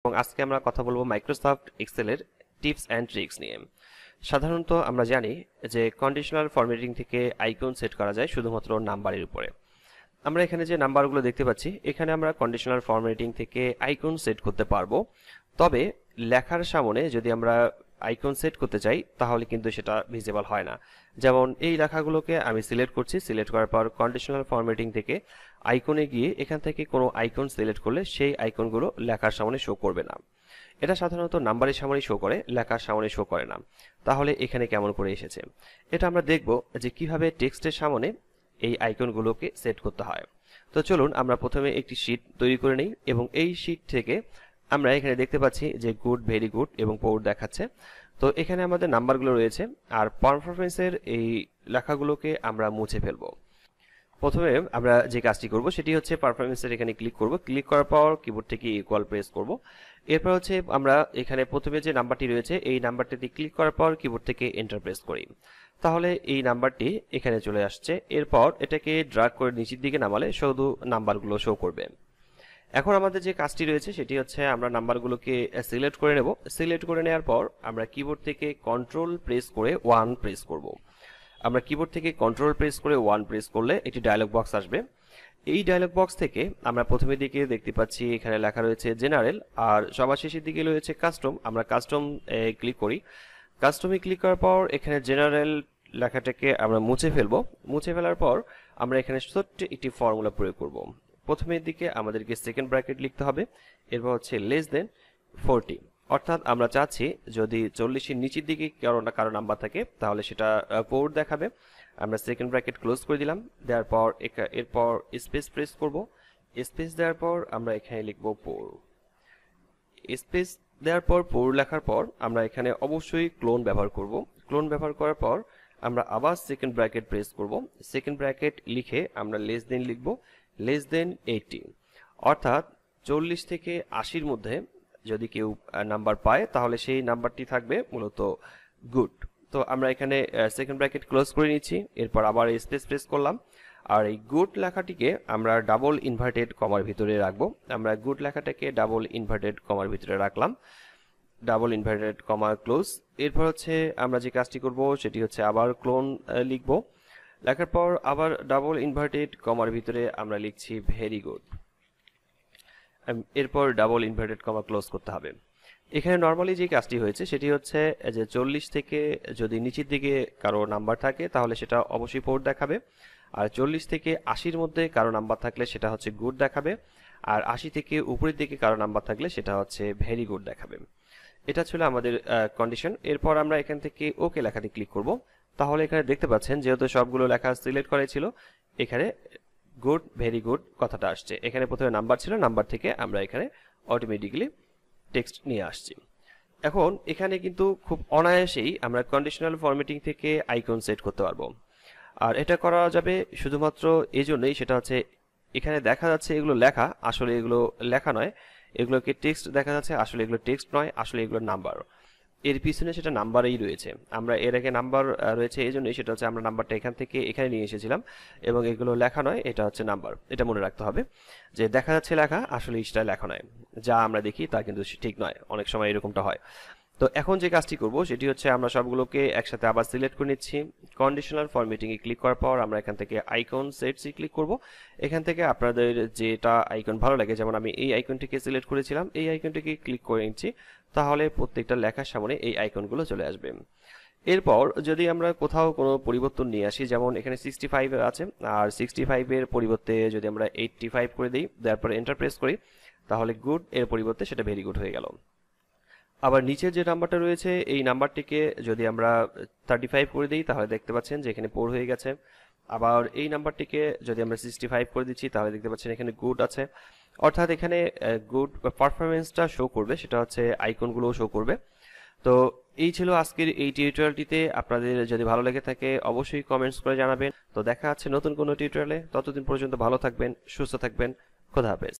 এবং আজকে আমরা কথা বলবো মাইক্রোসফট এক্সেলের টিপস অ্যান্ড ট্রিক্স নিয়ে। সাধারণত আমরা জানি যে কন্ডিশনাল ফরম্যাটিং থেকে আইকন সেট করা যায় শুধুমাত্র নাম্বারের উপরে। আমরা এখানে যে নাম্বারগুলো দেখতে পাচ্ছি, এখানে আমরা কন্ডিশনাল ফরম্যাটিং থেকে আইকন সেট করতে পারবো। তবে লেখার সামনে যদি আমরা আইকন সেট করতে চাই তাহলে কিন্তু সেটা ভিজিবল হয় না। যেমন এই লেখাগুলোকে আমি সিলেক্ট করছি, সিলেক্ট করার পর কন্ডিশনাল ফরম্যাটিং থেকে আইকনে গিয়ে এখান থেকে কোনো আইকন সিলেক্ট করলে সেই আইকনগুলো লেখার সামনে শো করবে না। এটা সাধারণত নাম্বারের সামনে শো করে, লেখার সামনে শো করে না। তাহলে এখানে কেমন করে এসেছে এটা আমরা দেখব যে কিভাবে টেক্সটের সামনে এই আইকনগুলোকে সেট করতে হয়। তো চলুন আমরা প্রথমে একটি শীট তৈরি করে নিই এবং এই শীট থেকে আমরা এখানে দেখতে পাচ্ছি যে গুড, ভেরি গুড এবং পোর দেখাচ্ছে। তো এখানে আমাদের নাম্বারগুলো রয়েছে আর পারফরমেন্সের এই লেখাগুলোকে আমরা মুছে ফেলবো। প্রথমে আমরা যে কাজটি করব সেটি হচ্ছে পারফরমেন্সের এখানে ক্লিক করব। ক্লিক করার পর কিবোর্ড থেকে ইকুয়াল প্রেস করব। এরপর হচ্ছে আমরা এখানে প্রথমে যে নাম্বারটি রয়েছে এই নাম্বারটিতে ক্লিক করার পর কিবোর্ড থেকে এন্টার প্রেস করি। তাহলে এই নাম্বারটি এখানে চলে আসছে। এরপর এটাকে ড্র্যাগ করে নিচের দিকে নামালে শুধু নাম্বারগুলো শো করবে। এখন আমাদের যে কাজটি রয়েছে সেটি হচ্ছে আমরা নাম্বারগুলোকে সিলেক্ট করে নেব। সিলেক্ট করে নেওয়ার পর আমরা কিবোর্ড থেকে কন্ট্রোল প্রেস করে 1 প্রেস করব। আমরা কিবোর্ড থেকে কন্ট্রোল প্রেস করে 1 প্রেস করলে একটি ডায়লগ বক্স আসবে। এই ডায়লগ বক্স থেকে আমরা প্রথমের দিকে দেখতে পাচ্ছি এখানে লেখা রয়েছে জেনারেল, আর সবার শেষের দিকে রয়েছে কাস্টম। আমরা কাস্টম ক্লিক করি। কাস্টমে ক্লিক করার পর এখানে জেনারেল লেখাটাকে আমরা মুছে ফেলবো। মুছে ফেলার পর আমরা এখানে ছোট্ট একটি ফর্মুলা প্রয়োগ করব। প্রথমের দিকে আমাদেরকে সেকেন্ড ব্র্যাকেট লিখতে হবে, এরপর হচ্ছে লেস দেন 40। অর্থাৎ আমরা চাচ্ছি যদি 40-এর নিচের দিকে কারো নাম্বার থাকে তাহলে সেটা পোর দেখাবে। আমরা সেকেন্ড ব্র্যাকেট ক্লোজ করে দিলাম। দেওয়ার পর এরপর স্পেস প্রেস করব। স্পেস দেওয়ার পর আমরা এখানে লিখব পোর। স্পেস দেওয়ার পর পোর লেখার পর আমরা এখানে অবশ্যই ক্লোন ব্যবহার করব। ক্লোন ব্যবহার করার পর আমরা আবার সেকেন্ড ব্র্যাকেট প্রেস করব। সেকেন্ড ব্র্যাকেট লিখে আমরা লেস দেন লিখব, লেস দেন 80। অর্থাৎ 40 থেকে 80-র মধ্যে যদি কেউ নাম্বার পায় তাহলে সেই নাম্বারটি থাকবে মূলত গুড। তো আমরা এখানে সেকেন্ড ব্র্যাকেট ক্লোজ করে নিচ্ছি। এরপর আবার স্পেস প্রেস করলাম আর এই গুড লেখাটিকে আমরা ডাবল ইনভার্টেড কমার ভিতরে রাখবো। আমরা গুড লেখাটাকে ডাবল ইনভার্টেড কমার ভিতরে রাখলাম, ডাবল ইনভার্টেড কমা ক্লোজ। এরপর হচ্ছে আমরা যে কাজটি করব সেটি হচ্ছে আবার ক্লোন লিখব। লেখার পর আবার ডাবল ইনভার্টেড কমার ভিতরে আমরা লিখছি ভেরি গুড। এরপর ডাবল ইনভার্টেড কমা ক্লোজ করতে হবে। এখানে নর্মালি যে কাজটি হয়েছে সেটি হচ্ছে যে 40 থেকে যদি নিচের দিকে কারো নাম্বার থাকে তাহলে সেটা অবশ্যই পোর দেখাবে, আর 40 থেকে 80-র মধ্যে কারো নাম্বার থাকলে সেটা হচ্ছে গুড দেখাবে, আর 80 থেকে উপরের দিকে কারো নাম্বার থাকলে সেটা হচ্ছে ভেরি গুড দেখাবে। এটা ছিল আমাদের কন্ডিশন। এরপর আমরা এখান থেকে ওকে লেখাতে ক্লিক করব। তাহলে এখানে দেখতে পাচ্ছেন যেহেতু সবগুলো লেখা সিলেক্ট করা ছিল এখানে গুড, ভেরি গুড কথাটা আসছে। এখানে প্রথমে নাম্বার ছিল, নাম্বার থেকে আমরা এখানে অটোমেটিক্যালি টেক্সট নিয়ে আসছি। এখন এখানে কিন্তু খুব অনায়াসেই আমরা কন্ডিশনাল ফরম্যাটিং থেকে আইকন সেট করতে পারবো। আর এটা করা যাবে শুধুমাত্র এই জন্যই, সেটা হচ্ছে এখানে দেখা যাচ্ছে এগুলো লেখা, আসলে এগুলো লেখা নয়। এগুলোকে টেক্সট দেখা যাচ্ছে, আসলে এগুলো টেক্সট নয়, আসলে এগুলো নাম্বার। এর পিছনে সেটা নাম্বারেই রয়েছে। আমরা এর আগে নাম্বার রয়েছে এই জন্যই, সেটা হচ্ছে আমরা নাম্বারটা এখান থেকে এখানে নিয়ে এসেছিলাম এবং এগুলো লেখা নয়, এটা হচ্ছে নাম্বার। এটা মনে রাখতে হবে যে দেখা যাচ্ছে লেখা, আসলে সেটা লেখা নয়। যা আমরা দেখি তা কিন্তু ঠিক নয়, অনেক সময় এরকমটা হয়। তো এখন যে কাজটি করব সেটি হচ্ছে আমরা সবগুলোকে একসাথে আবার সিলেক্ট করে নিচ্ছি। কন্ডিশনাল ফরম্যাটিং এ ক্লিক করার পর আমরা এখান থেকে আইকন সেটসে ক্লিক করব। এখান থেকে আপনাদের যেটা আইকন ভালো লাগে, যেমন আমি এই আইকনটিকে সিলেক্ট করেছিলাম, এই আইকনটিকে ক্লিক করে নিচ্ছি। তাহলে প্রত্যেকটা লেখার সামনে এই আইকনগুলো চলে আসবে। এরপর যদি আমরা কোথাও কোনো পরিবর্তন নিয়ে আসি, যেমন এখানে 65 আছে, আর 65-এর পরিবর্তে যদি আমরা 85 করে দিই, তারপরে এন্টার প্রেস করি, তাহলে গুড এর পরিবর্তে সেটা ভেরি গুড হয়ে গেল। আবার নিচের যে নাম্বারটা রয়েছে এই নাম্বারটিকে যদি আমরা 35 করে দিই তাহলে দেখতে পাচ্ছেন যে এখানে পোর হয়ে গেছে। আবার এই নাম্বারটিকে যদি আমরা 65 করে দিচ্ছি তাহলে দেখতে পাচ্ছেন এখানে গুড আছে। অর্থাৎ এখানে গুড পারফরমেন্সটা শো করবে, সেটা হচ্ছে আইকনগুলোও শো করবে। তো এই ছিল আজকের এই টিউটোরিয়ালটিতে। আপনাদের যদি ভালো লেগে থাকে অবশ্যই কমেন্টস করে জানাবেন। তো দেখা হচ্ছে নতুন কোনো টিউটোরিয়ালে। ততদিন পর্যন্ত ভালো থাকবেন, সুস্থ থাকবেন। খোদা হাফেজ।